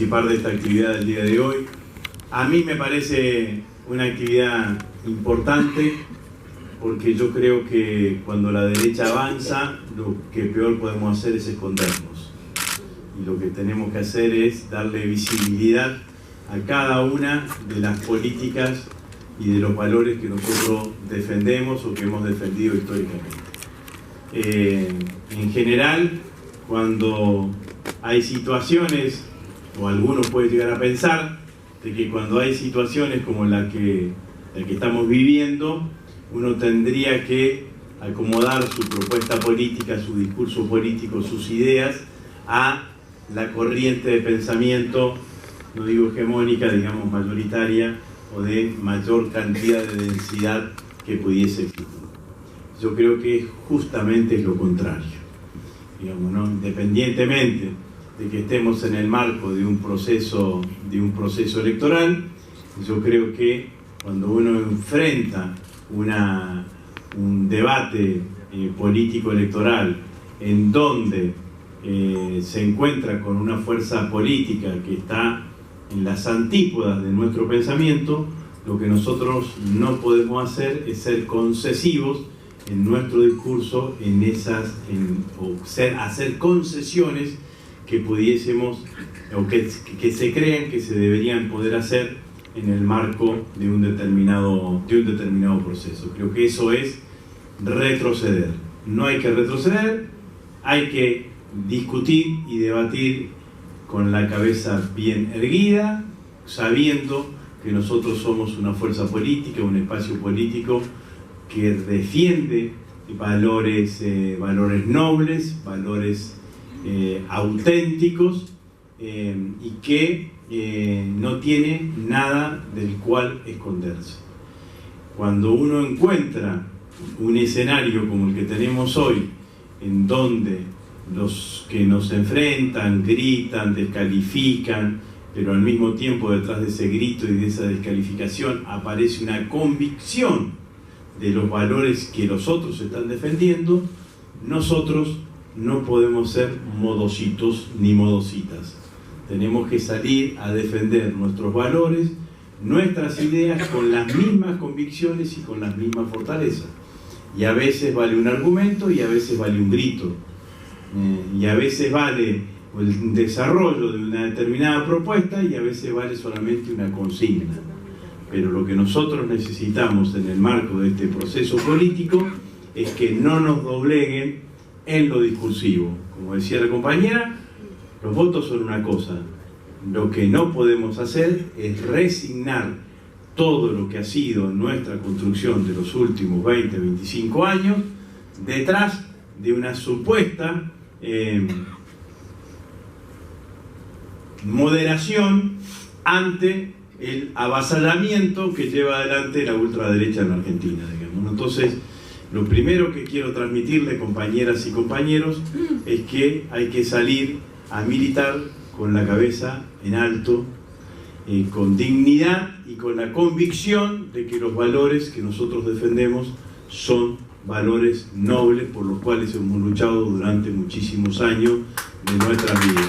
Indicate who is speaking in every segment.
Speaker 1: participar de esta actividad del día de hoy. A mí me parece una actividad importante porque yo creo que cuando la derecha avanza, lo que peor podemos hacer es escondernos. Y lo que tenemos que hacer es darle visibilidad a cada una de las políticas y de los valores que nosotros defendemos o que hemos defendido históricamente. En general, cuando hay situaciones, o algunos pueden llegar a pensar, de que cuando hay situaciones como la que estamos viviendo, uno tendría que acomodar su propuesta política, su discurso político, sus ideas a la corriente de pensamiento, no digo hegemónica, digamos mayoritaria, o de mayor cantidad de densidad que pudiese existir. Yo creo que justamente es lo contrario. Digamos, ¿no? Independientemente de que estemos en el marco de un proceso electoral, yo creo que cuando uno enfrenta un debate político electoral en donde se encuentra con una fuerza política que está en las antípodas de nuestro pensamiento, lo que nosotros no podemos hacer es ser concesivos en nuestro discurso, hacer concesiones que pudiésemos, o que se crean que se deberían poder hacer en el marco de un determinado proceso. Creo que eso es retroceder. No hay que retroceder, hay que discutir y debatir con la cabeza bien erguida, sabiendo que nosotros somos una fuerza política, un espacio político que defiende valores nobles, valores auténticos, y que no tiene nada del cual esconderse. Cuando uno encuentra un escenario como el que tenemos hoy, en donde los que nos enfrentan gritan, descalifican, pero al mismo tiempo detrás de ese grito y de esa descalificación aparece una convicción de los valores que los otros están defendiendo, nosotros no podemos ser modositos ni modositas. Tenemos que salir a defender nuestros valores, nuestras ideas con las mismas convicciones y con las mismas fortalezas. Y a veces vale un argumento y a veces vale un grito. Y a veces vale el desarrollo de una determinada propuesta y a veces vale solamente una consigna. Pero lo que nosotros necesitamos en el marco de este proceso político es que no nos dobleguen en lo discursivo. Como decía la compañera, los votos son una cosa. Lo que no podemos hacer es resignar todo lo que ha sido nuestra construcción de los últimos 20, 25 años detrás de una supuesta moderación ante el avasallamiento que lleva adelante la ultraderecha en Argentina, digamos. Entonces, lo primero que quiero transmitirle, compañeras y compañeros, es que hay que salir a militar con la cabeza en alto, con dignidad y con la convicción de que los valores que nosotros defendemos son valores nobles por los cuales hemos luchado durante muchísimos años de nuestras vidas.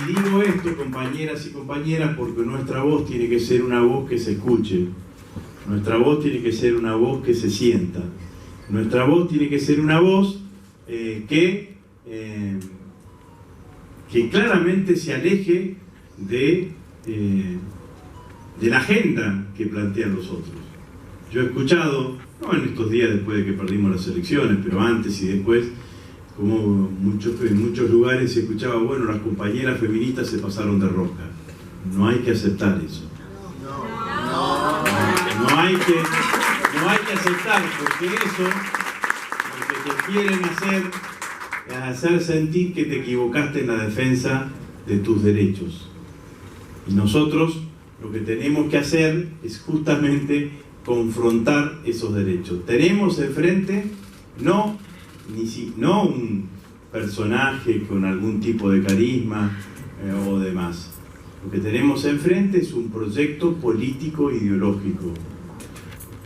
Speaker 1: Y digo esto, compañeras y compañeras, porque nuestra voz tiene que ser una voz que se escuche. Nuestra voz tiene que ser una voz que se sienta. Nuestra voz tiene que ser una voz que claramente se aleje de la agenda que plantean los otros. Yo he escuchado, no en estos días después de que perdimos las elecciones, pero antes y después, como en muchos lugares se escuchaba, bueno, las compañeras feministas se pasaron de rosca. No hay que aceptar eso. No hay que aceptar, porque eso lo que te quieren hacer sentir que te equivocaste en la defensa de tus derechos. Y nosotros lo que tenemos que hacer es justamente confrontar esos derechos. Tenemos enfrente no un personaje con algún tipo de carisma o demás. Lo que tenemos enfrente es un proyecto político ideológico.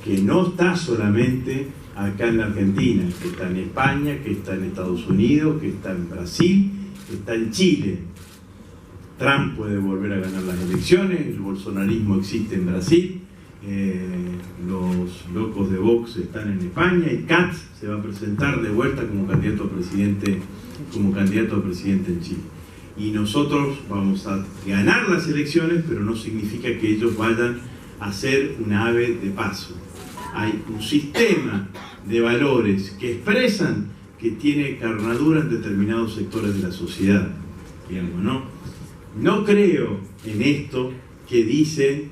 Speaker 1: que no está solamente acá en la Argentina, que está en España, que está en Estados Unidos, que está en Brasil, que está en Chile. Trump puede volver a ganar las elecciones, el bolsonarismo existe en Brasil, los locos de Vox están en España y Katz se va a presentar de vuelta como candidato a presidente en Chile. Y nosotros vamos a ganar las elecciones, pero no significa que ellos vayan a ser una ave de paso. Hay un sistema de valores que expresan que tiene carnadura en determinados sectores de la sociedad, digamos, ¿no? No creo en esto que dicen,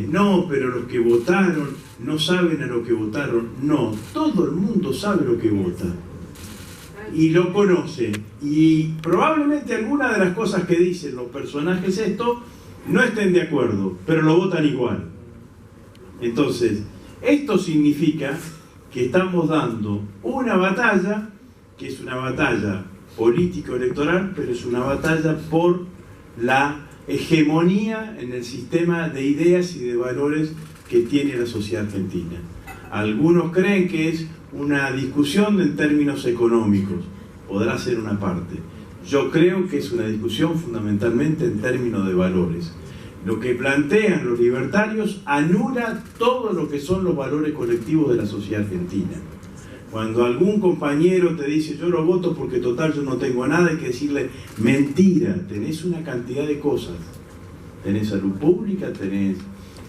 Speaker 1: no, pero los que votaron no saben a lo que votaron. No, todo el mundo sabe lo que vota y lo conoce, y probablemente algunas de las cosas que dicen los personajes no estén de acuerdo, pero lo votan igual. Entonces, esto significa que estamos dando una batalla, que es una batalla político-electoral, pero es una batalla por la hegemonía en el sistema de ideas y de valores que tiene la sociedad argentina. Algunos creen que es una discusión en términos económicos, podrá ser una parte. Yo creo que es una discusión fundamentalmente en términos de valores. Lo que plantean los libertarios anula todo lo que son los valores colectivos de la sociedad argentina. Cuando algún compañero te dice yo lo voto porque total yo no tengo nada, hay que decirle mentira, tenés una cantidad de cosas. Tenés salud pública, tenés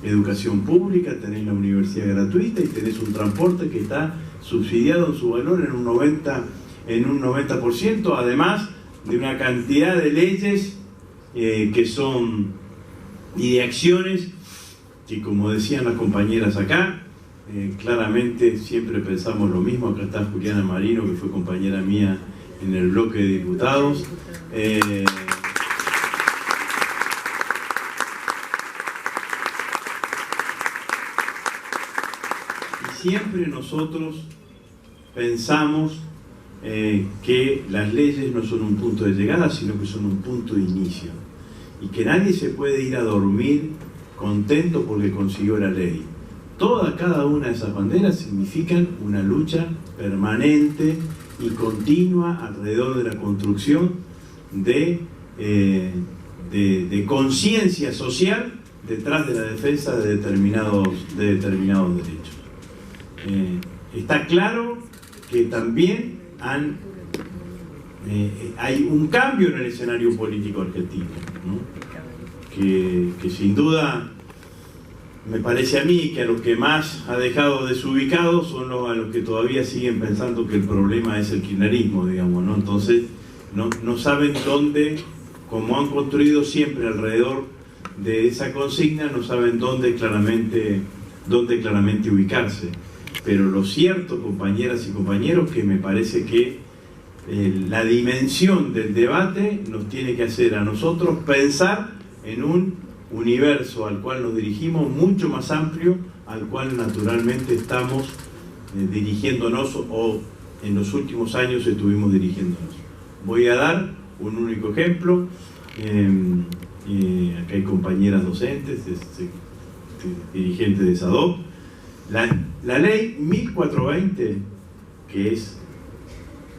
Speaker 1: educación pública, tenés la universidad gratuita y tenés un transporte que está subsidiado en su valor en un 90%, además de una cantidad de leyes que son y de acciones que, como decían las compañeras acá, claramente siempre pensamos lo mismo. Acá está Juliana Marino, que fue compañera mía en el bloque de diputados. Y siempre nosotros pensamos que las leyes no son un punto de llegada, sino que son un punto de inicio. Y que nadie se puede ir a dormir contento porque consiguió la ley. Cada una de esas banderas significan una lucha permanente y continua alrededor de la construcción de conciencia social detrás de la defensa de determinados derechos. Está claro que también hay un cambio en el escenario político argentino, ¿no? que sin duda me parece a mí que a los que más ha dejado desubicados son a los que todavía siguen pensando que el problema es el kirchnerismo, digamos, ¿no? Entonces no saben dónde, como han construido siempre alrededor de esa consigna, no saben dónde claramente ubicarse. Pero lo cierto, compañeras y compañeros, que me parece que la dimensión del debate nos tiene que hacer a nosotros pensar en un universo al cual nos dirigimos mucho más amplio, al cual naturalmente estamos dirigiéndonos, o en los últimos años estuvimos dirigiéndonos. Voy a dar un único ejemplo. Acá hay compañeras docentes, dirigentes de SADOP. La ley 1420, que es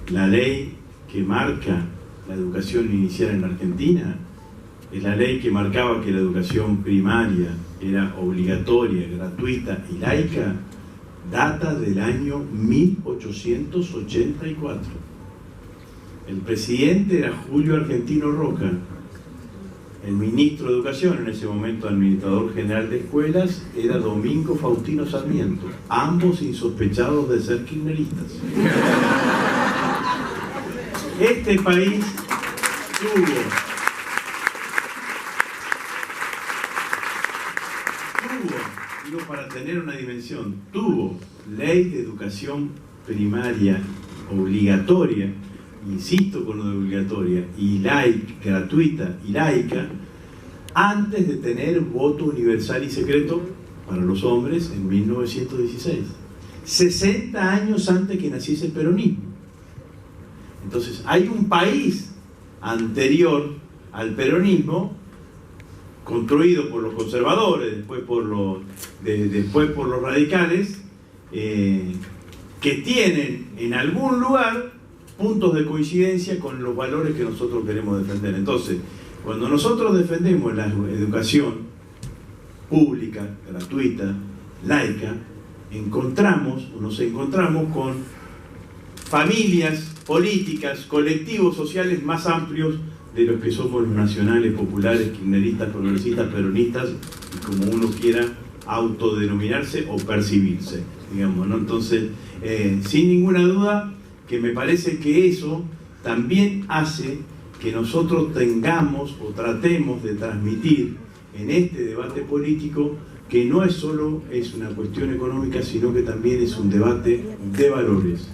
Speaker 1: la ley que marca la educación inicial en la Argentina, es la ley que marcaba que la educación primaria era obligatoria, gratuita y laica, data del año 1884. El presidente era Julio Argentino Roca. El ministro de Educación, en ese momento administrador general de escuelas, era Domingo Faustino Sarmiento, ambos insospechados de ser kirchneristas. Este país tuvo, digo para tener una dimensión, tuvo ley de educación primaria obligatoria, insisto con lo de obligatoria, y gratuita y laica, antes de tener voto universal y secreto para los hombres en 1916. 60 años antes que naciese el peronismo. Entonces, hay un país anterior al peronismo, construido por los conservadores, después por los después por los radicales, que tienen en algún lugar puntos de coincidencia con los valores que nosotros queremos defender. Entonces, cuando nosotros defendemos la educación pública, gratuita, laica, nos encontramos con familias políticas, colectivos sociales más amplios de los que somos los nacionales, populares, kirchneristas, progresistas, peronistas, y como uno quiera autodenominarse o percibirse, digamos, ¿no? Entonces, sin ninguna duda, que me parece que eso también hace que nosotros tengamos o tratemos de transmitir en este debate político que no es solo una cuestión económica, sino que también es un debate de valores.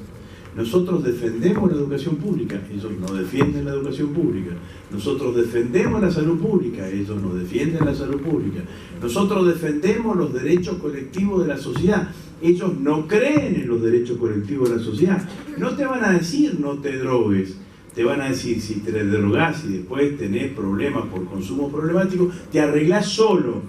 Speaker 1: Nosotros defendemos la educación pública, ellos no defienden la educación pública. Nosotros defendemos la salud pública, ellos no defienden la salud pública. Nosotros defendemos los derechos colectivos de la sociedad, ellos no creen en los derechos colectivos de la sociedad. No te van a decir no te drogues, te van a decir si te drogás y después tenés problemas por consumo problemático, te arreglás solo.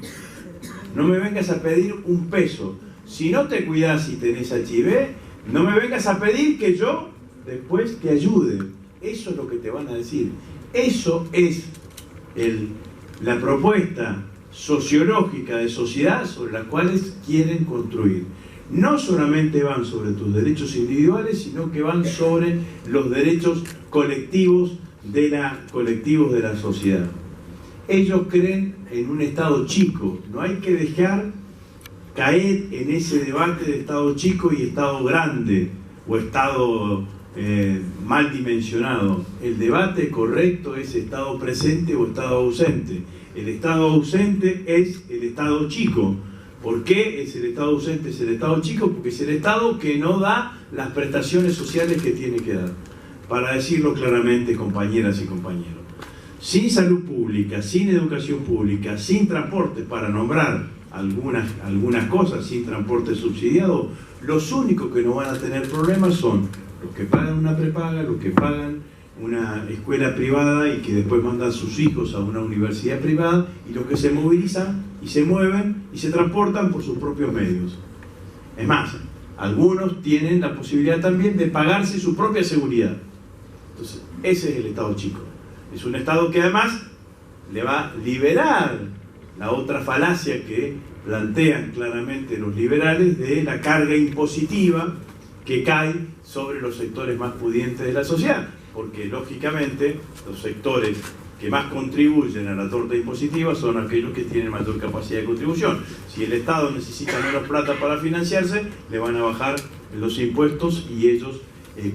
Speaker 1: No me vengas a pedir un peso. Si no te cuidás y tenés HIV, no me vengas a pedir que yo después te ayude. Eso es lo que te van a decir. Eso es la propuesta sociológica de sociedad sobre la cual quieren construir. No solamente van sobre tus derechos individuales, sino que van sobre los derechos colectivos de la sociedad. Ellos creen en un Estado chico. No hay que dejar caer en ese debate de Estado chico y Estado grande o Estado mal dimensionado. El debate correcto es Estado presente o Estado ausente. El Estado ausente es el Estado chico. ¿Por qué es el Estado ausente? Es el Estado chico porque es el Estado que no da las prestaciones sociales que tiene que dar. Para decirlo claramente, compañeras y compañeros, sin salud pública, sin educación pública, sin transporte, para nombrar algunas cosas, sin transporte subsidiado, los únicos que no van a tener problemas son los que pagan una prepaga, los que pagan una escuela privada y que después mandan sus hijos a una universidad privada, y los que se movilizan y se mueven y se transportan por sus propios medios. Es más, algunos tienen la posibilidad también de pagarse su propia seguridad. Entonces, ese es el Estado chico. Es un Estado que además le va a liberar la otra falacia que plantean claramente los liberales de la carga impositiva que cae sobre los sectores más pudientes de la sociedad, porque lógicamente los sectores que más contribuyen a la torta impositiva son aquellos que tienen mayor capacidad de contribución. Si el Estado necesita menos plata para financiarse, le van a bajar los impuestos y ellos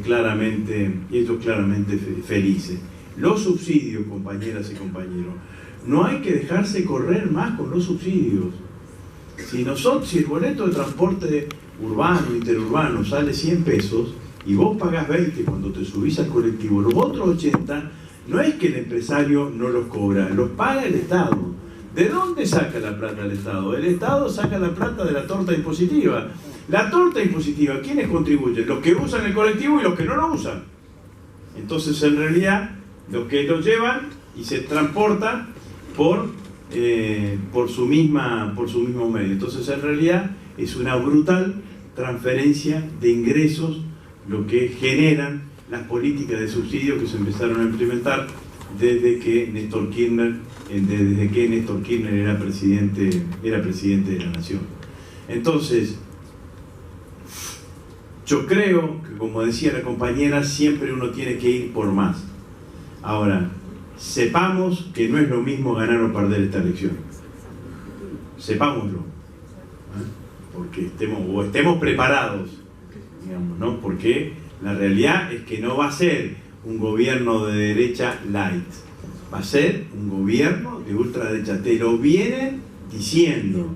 Speaker 1: claramente felices. Los subsidios, compañeras y compañeros, no hay que dejarse correr más con los subsidios. Si el boleto de transporte urbano, interurbano, sale 100 pesos y vos pagás 20 cuando te subís al colectivo, los otros 80, no es que el empresario no los cobra, los paga el Estado. ¿De dónde saca la plata el Estado? El Estado saca la plata de la torta impositiva. La torta impositiva, ¿quiénes contribuyen? Los que usan el colectivo y los que no lo usan. Entonces, en realidad, los que lo llevan y se transportan por su mismo medio. Entonces, en realidad, es una brutal transferencia de ingresos lo que generan las políticas de subsidio que se empezaron a implementar desde que Néstor Kirchner era presidente de la Nación. Entonces, yo creo que, como decía la compañera, siempre uno tiene que ir por más. Ahora, sepamos que no es lo mismo ganar o perder esta elección. Sepámoslo. Porque estemos preparados, digamos, ¿no? Porque la realidad es que no va a ser un gobierno de derecha light. Va a ser un gobierno de ultraderecha. Te lo vienen diciendo.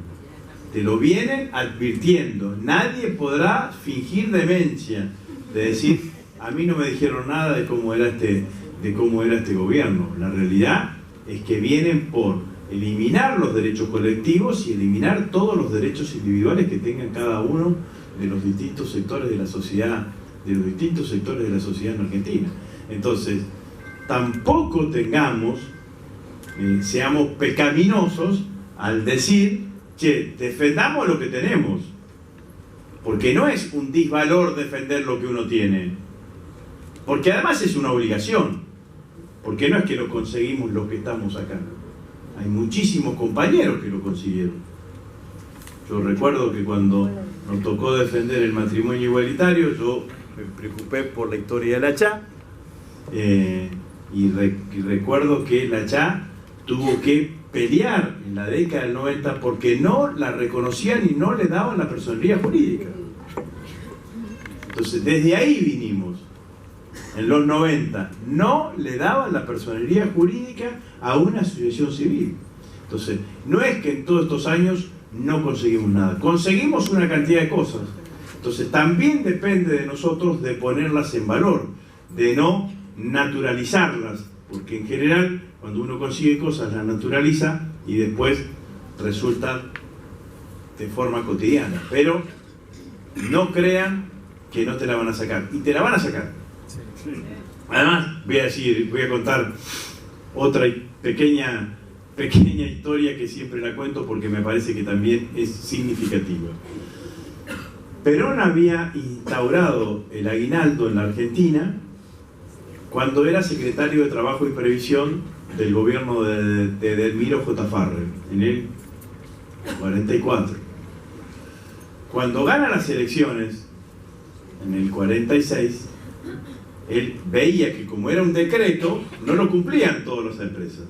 Speaker 1: Te lo vienen advirtiendo. Nadie podrá fingir demencia de decir, a mí no me dijeron nada de cómo era este gobierno. La realidad es que vienen por eliminar los derechos colectivos y eliminar todos los derechos individuales que tengan cada uno de los distintos sectores de la sociedad, en Argentina. Entonces, tampoco seamos pecaminosos al decir, che, defendamos lo que tenemos, porque no es un disvalor defender lo que uno tiene, porque además es una obligación, porque no es que lo conseguimos los que estamos acá, hay muchísimos compañeros que lo consiguieron. Yo recuerdo que cuando nos tocó defender el matrimonio igualitario, yo me preocupé por la historia de la CHA, y recuerdo que la CHA tuvo que pelear en la década del 90 porque no la reconocían y no le daban la personería jurídica. Entonces, desde ahí vinimos. En los 90 no le daban la personería jurídica a una asociación civil. Entonces, no es que en todos estos años no conseguimos nada. Conseguimos una cantidad de cosas. Entonces, también depende de nosotros de ponerlas en valor, de no naturalizarlas, porque en general, cuando uno consigue cosas, las naturaliza y después resulta de forma cotidiana. Pero no crean que no te la van a sacar. Y te la van a sacar. Además, voy a contar otra pequeña historia que siempre la cuento porque me parece que también es significativa. Perón había instaurado el aguinaldo en la Argentina cuando era secretario de Trabajo y Previsión del gobierno de Edelmiro J. Farrell, en el 44. Cuando gana las elecciones, en el 46, él veía que como era un decreto, no lo cumplían todas las empresas.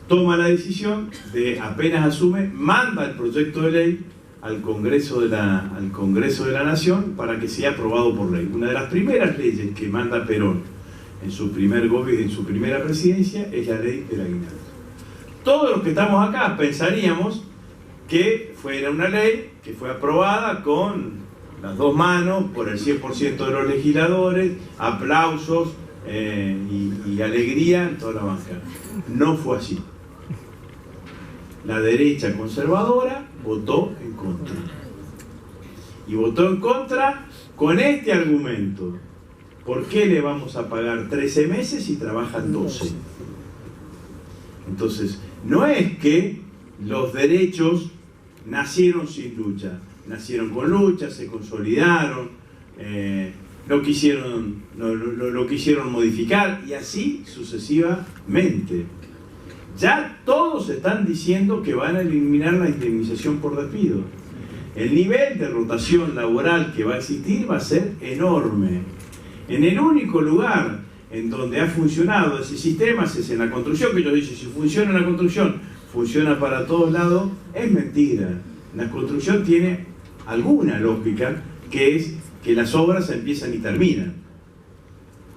Speaker 1: Toma la decisión de, apenas asume, manda el proyecto de ley al Congreso de la Nación para que sea aprobado por ley. Una de las primeras leyes que manda Perón en su primera presidencia es la ley del aguinaldo. Todos los que estamos acá pensaríamos que fuera una ley que fue aprobada con las dos manos por el 100% de los legisladores, aplausos y alegría en toda la banca. No fue así. La derecha conservadora votó en contra. Y votó en contra con este argumento. ¿Por qué le vamos a pagar 13 meses si trabajan 12? Entonces, no es que los derechos nacieron sin lucha. Nacieron con lucha, se consolidaron, lo quisieron modificar y así sucesivamente. Ya todos están diciendo que van a eliminar la indemnización por despido. El nivel de rotación laboral que va a existir va a ser enorme. En el único lugar en donde ha funcionado ese sistema es en la construcción, que ellos dicen, si funciona en la construcción, funciona para todos lados, es mentira. La construcción tiene alguna lógica, que es que las obras empiezan y terminan.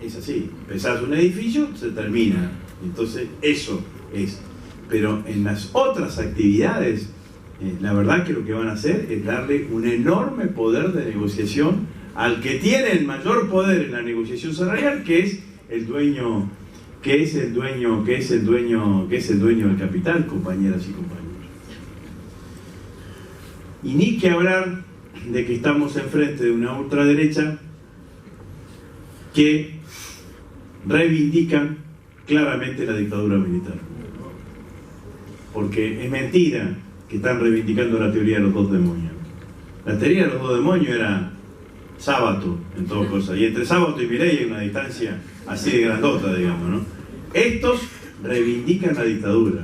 Speaker 1: Es así, empezás un edificio, se termina. Entonces, eso es. Pero en las otras actividades, la verdad que lo que van a hacer es darle un enorme poder de negociación al que tiene el mayor poder en la negociación salarial, que es el dueño, del capital, compañeras y compañeros. Y ni que hablar de que estamos enfrente de una ultraderecha que reivindica claramente la dictadura militar. Porque es mentira que están reivindicando la teoría de los dos demonios. La teoría de los dos demonios era Sábato, en todo cosa. Y entre Sábato y Milei hay una distancia así de grandota, digamos, ¿no? Estos reivindican la dictadura.